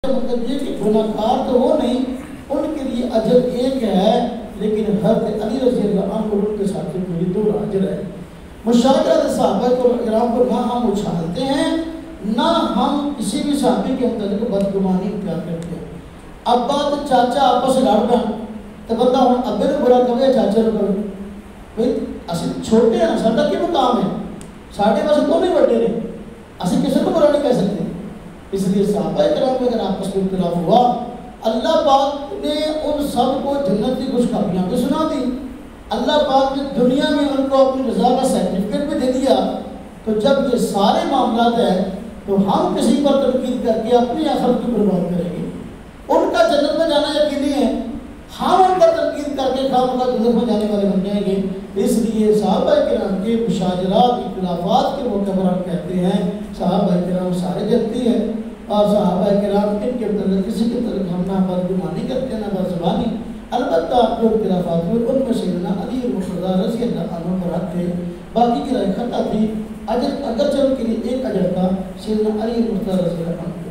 مطلب یہ کہ گناہگار تو وہ نہیں، ان کے لیے اجر ایک ہے، لیکن حضرت علی رضی اللہ عنہ ان کے ساتھ کوئی دو اجر ہے۔ مشاہدہ صحابہ کرام کو نہ ہم اچھالتے ہیں، نہ ہم کسی بھی صحابی کے متعلق بدگمانی اختیار کرتے ہیں۔ اب بات چاچا آپس لڑ پہ تو بندہ ہوں ابے نے برا کرے چاچے نے کرے، بھائی اسی چھوٹے ہیں، ساڈا کی مقام ہے، ساڈے پاس تو نہیں بڑے نے، اسی کسی کو برا نہیں کہہ سکتے۔ اس لیے صحابہ کرام میں اگر آپس میں اختلاف ہوا، اللہ پاک نے ان سب کو جنت کی خوشخبریاں بھی سنا دی، اللہ پاک نے دنیا میں ان کو اپنی رضا کا سرٹیفکیٹ بھی دے دیا۔ تو جب یہ سارے معاملات ہیں تو ہم کسی پر تنقید کر کے اپنی آخرت کی برباد کریں گے؟ ان کا جنت میں جانا یقینی ہے، ہم ان پر تنقید کر کے خام کا جنت میں جانے والے بن جائیں گے۔ اس لیے صحابہ کرام کے مشاجرات اختلافات کے موقع پر ہم کہتے ہیں صحابہ کرام سارے جنتی ہیں، اور صحابہ کرام ان کے متعلق کسی کے متعلق ہم نہ بدگمانی کرتے ہیں نہ بدزبانی۔ البتہ جو اختلافات ہوئے ان میں سیدنا علی مرتضیٰ رضی اللہ عنہ پر حق تھے، باقی کی رائے خطا تھی، اگرچہ ان کے لیے ایک اجر تھا، سیدنا علی مرتضیٰ رضی اللہ عنہ